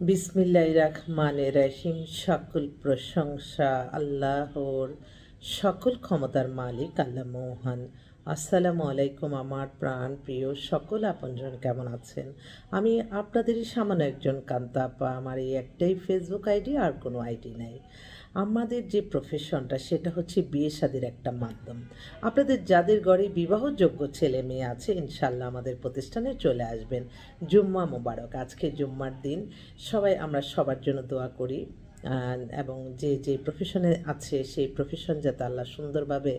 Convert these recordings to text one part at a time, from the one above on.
বিসমিল্লাহির রহমানির রহিম। সকল প্রশংসা আল্লাহর, সকল ক্ষমতার মালিক আল্লাহ মহান। আসসালামু আলাইকুম আমার প্রাণ প্রিয় সকল আপনজন, কেমন আছেন? আমি আপনাদেরই সামান্য একজন কান্তা আপা। আমার এই একটাই ফেসবুক আইডি, আর কোনো আইডি নাই। আমাদের যে প্রফেশনটা সেটা হচ্ছে বিয়ে শাদির একটা মাধ্যম। আপনাদের যাদের ঘরে বিবাহযোগ্য ছেলে মেয়ে আছে, ইনশাল্লাহ আমাদের প্রতিষ্ঠানে চলে আসবেন। জুম্মা মোবারক। আজকে জুম্মার দিন। সবাই আমরা সবার জন্য দোয়া করি, এবং যে যে প্রফেশনে আছে সেই প্রফেশন যাতে আল্লাহ সুন্দরভাবে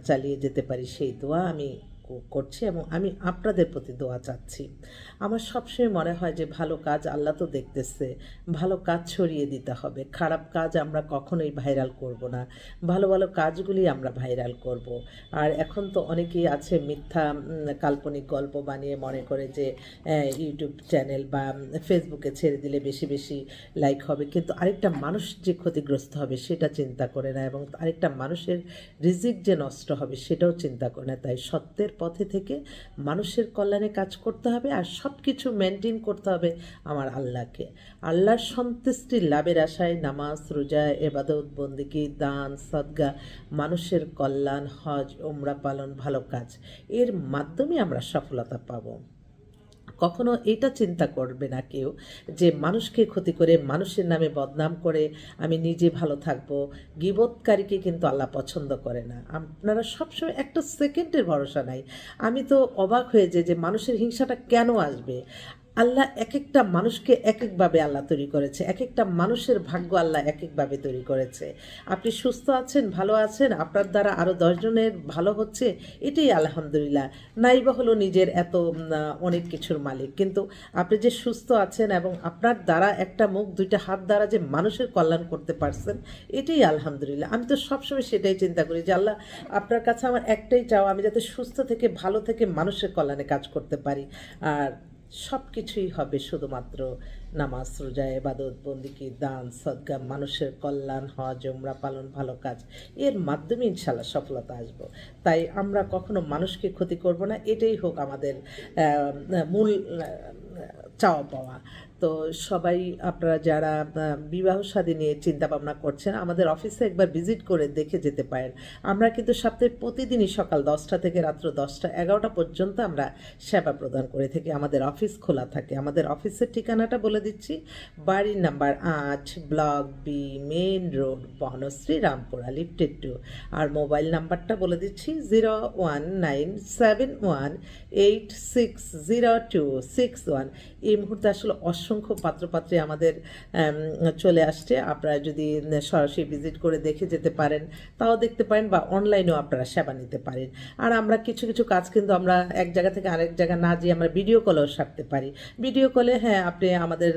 চালিয়ে যেতে পারি, সেই দোয়া আমি করছি এবং আমি আপনাদের প্রতি দোয়া চাচ্ছি। আমার সবসময় মনে হয় যে ভালো কাজ আল্লাহ তো দেখতেছে, ভালো কাজ ছড়িয়ে দিতে হবে। খারাপ কাজ আমরা কখনোই ভাইরাল করব না, ভালো ভালো কাজগুলি আমরা ভাইরাল করব। আর এখন তো অনেকেই আছে মিথ্যা কাল্পনিক গল্প বানিয়ে মনে করে যে ইউটিউব চ্যানেল বা ফেসবুকে ছেড়ে দিলে বেশি বেশি লাইক হবে, কিন্তু আরেকটা মানুষ যে ক্ষতিগ্রস্ত হবে সেটা চিন্তা করে না, এবং আরেকটা মানুষের রিজিক যে নষ্ট হবে সেটাও চিন্তা করে না। তাই সত্যের পথে থেকে মানুষের কল্যাণে কাজ করতে হবে, আর সব কিছু মেনটেন করতে হবে আমার আল্লাহকে। আল্লাহর সন্তুষ্টির লাভের আশায় নামাজ, রোজা, ইবাদত, বন্দেগী, দান, সদকা, মানুষের কল্যাণ, হজ, উমরা পালন, ভালো কাজ, এর মাধ্যমে আমরা সফলতা পাবো। কখনো এটা চিন্তা করবে না কেউ যে মানুষকে ক্ষতি করে, মানুষের নামে বদনাম করে আমি নিজে ভালো থাকবো। গীবতকারীকে কিন্তু আল্লাহ পছন্দ করে না। আপনারা সবসময় একটা সেকেন্ডের ভরসা নাই। আমি তো অবাক হয়ে যাই যে মানুষের হিংসাটা কেন আসবে। আল্লাহ এক একটা মানুষকে এক একভাবে আল্লাহ তৈরি করেছে, এক একটা মানুষের ভাগ্য আল্লাহ এক একভাবে তৈরি করেছে। আপনি সুস্থ আছেন, ভালো আছেন, আপনার দ্বারা আরও 10 জনের ভালো হচ্ছে, এটাই আলহামদুলিল্লাহ। নাইবা হলো নিজের এত অনেক কিছুর মালিক, কিন্তু আপনি যে সুস্থ আছেন এবং আপনার দ্বারা একটা মুখ, দুইটা হাত দ্বারা যে মানুষের কল্যাণ করতে পারছেন, এটাই আলহামদুলিল্লাহ। আমি তো সবসময় সেটাই চিন্তা করি যে আল্লাহ, আপনার কাছে আমার একটাই চাওয়া, আমি যাতে সুস্থ থেকে ভালো থেকে মানুষের কল্যাণে কাজ করতে পারি। আর সব কিছুই হবে শুধুমাত্র নামাজ, রোজা, ইবাদত, বন্দেগী, দান, সদকা, মানুষের কল্যাণ, হজ, উমরা পালন, ভালো কাজ, এর মাধ্যমে ইনশাল্লাহ সফলতা আসবো। তাই আমরা কখনো মানুষকে ক্ষতি করব না, এটাই হোক আমাদের মূল চাওয়া পাওয়া। তো সবাই আপনারা যারা বিবাহ শাদী নিয়ে চিন্তা ভাবনা করছেন, আমাদের অফিসে একবার ভিজিট করে দেখে যেতে পারেন। আমরা কিন্তু সপ্তাহে প্রতিদিনই সকাল 10টা থেকে রাত্র 10টা 11টা পর্যন্ত আমরা সেবা প্রদান করে থাকি। আমাদের অফিস খোলা থাকে। আমাদের অফিসের ঠিকানাটা বলে দিচ্ছি। বাড়ির number 8, block B, main road, Banasree, Rampura, lifted 2। আর মোবাইল নাম্বারটা বলে দিচ্ছি 01971860261। এই মুহূর্তে আসলে অসংখ্য পাত্রপাত্রী আমাদের চলে আসছে। আপনারা যদি সরাসরি ভিজিট করে দেখে যেতে পারেন তাও দেখতে পারেন, বা অনলাইনেও আপনারা সেবা নিতে পারেন। আর আমরা কিছু কিছু কাজ কিন্তু আমরা এক জায়গা থেকে আরেক জায়গা না যেয়ে আমরা ভিডিও কলেও সারতে পারি। ভিডিও কলে, হ্যাঁ, আপনি আমাদের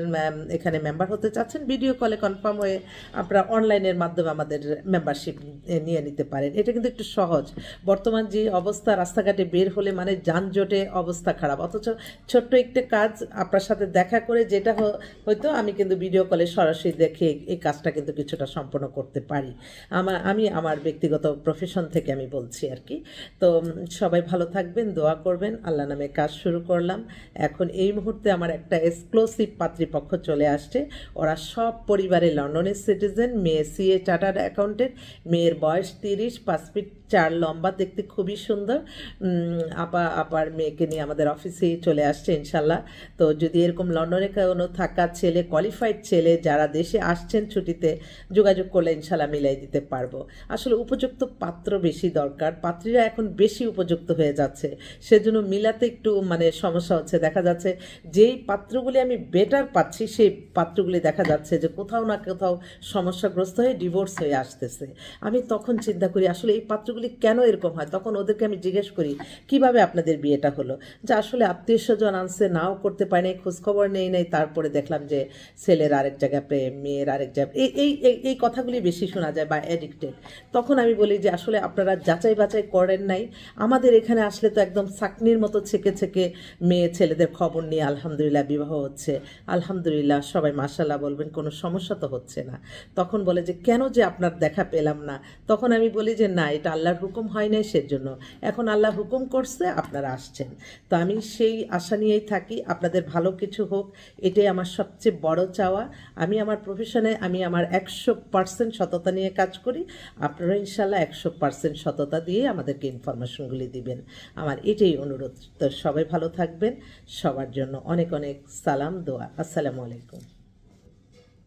এখানে মেম্বার হতে চাচ্ছেন, ভিডিও কলে কনফার্ম হয়ে আপনারা অনলাইনের মাধ্যমে আমাদের মেম্বারশিপ নিয়ে নিতে পারেন। এটা কিন্তু একটু সহজ। বর্তমান যে অবস্থা, রাস্তাঘাটে বের হলে মানে যানজটে অবস্থা খারাপ, অথচ ছোট্ট একটা কাজ আপনার সাথে দেখা করে যেটা হয়তো আমি কিন্তু ভিডিও কলে সরাসরি দেখে এই কাজটা কিন্তু কিছুটা সম্পন্ন করতে পারি। আমি আমার ব্যক্তিগত প্রফেশন থেকে আমি বলছি আর কি। তো সবাই ভালো থাকবেন, দোয়া করবেন। আল্লাহ নামে কাজ শুরু করলাম। এখন এই মুহূর্তে আমার একটা এক্সক্লুসিভ পাত্রীপক্ষ চলে আসছে। ওরা সব পরিবারে লন্ডনের সিটিজেন। মেয়ে সিএ চার্টার্ড অ্যাকাউন্টেন্ট, মেয়ের বয়স 30, 5 ফিট 4 লম্বা, দেখতে খুবই সুন্দর। আপার মেয়েকে নিয়ে আমাদের অফিসে চলে আসছে ইনশাল্লাহ। তো যদি এরকম লন্ডনে কোনো থাকা ছেলে, কোয়ালিফাইড ছেলে যারা দেশে আসছেন ছুটিতে, যোগাযোগ করলে ইনশাল্লাহ মিলাই দিতে পারবো। আসলে উপযুক্ত পাত্র বেশি দরকার, পাত্রীরা এখন বেশি উপযুক্ত হয়ে যাচ্ছে, সেজন্য মিলাতে একটু মানে সমস্যা হচ্ছে। দেখা যাচ্ছে যেই পাত্রগুলি আমি বেটার পাচ্ছি, সেই পাত্রগুলি দেখা যাচ্ছে যে কোথাও না কোথাও সমস্যাগ্রস্ত হয়ে ডিভোর্স হয়ে আসতেছে। আমি তখন চিন্তা করি আসলে এই পাত্রগুলি কেন এরকম হয়। তখন ওদেরকে আমি জিজ্ঞেস করি কিভাবে আপনাদের বিয়েটা হলো, যে আসলে আত্মীয় স্বজন আনছে, নাও করতে পারে নাই, খোঁজখবর নেই নাই, তারপরে দেখলাম যে ছেলের আরেক জায়গায় প্রেম, মেয়ের আরেক জায়গায়, এই কথাগুলি বেশি শোনা যায়, বা অ্যাডিক্টেড। তখন আমি বলি যে আসলে আপনারা যাচাই বাছাই করেন নাই। আমাদের এখানে আসলে তো একদম চাকনির মতো ছেকে ছেকে মেয়ে ছেলেদের খবর নিয়ে আলহামদুলিল্লাহ বিবাহ হচ্ছে। আলহামদুলিল্লাহ, সবাই মাশাআল্লাহ বলবেন, কোনো সমস্যা তো হচ্ছে না। তখন বলে যে কেন যে আপনার দেখা পেলাম না। তখন আমি বলি যে না, এটা আল্লাহর হুকুম হয় নাই, সেজন্য এখন আল্লাহ হুকুম করছে, আপনারা আসছেন। তো আমি সেই আশা নিয়েই থাকি। আপনাদের ভালো ভালো কিছু হোক, এটাই আমার সবচেয়ে বড় চাওয়া। আমি আমার প্রফেশনে আমি আমার 100% সততা নিয়ে কাজ করি। আপনারা ইনশাল্লাহ 100% সততা দিয়ে আমাদেরকে ইনফরমেশনগুলি দিবেন, আমার এটাই অনুরোধ। তো সবাই ভালো থাকবেন, সবার জন্য অনেক অনেক সালাম দোয়া। আসসালামু আলাইকুম।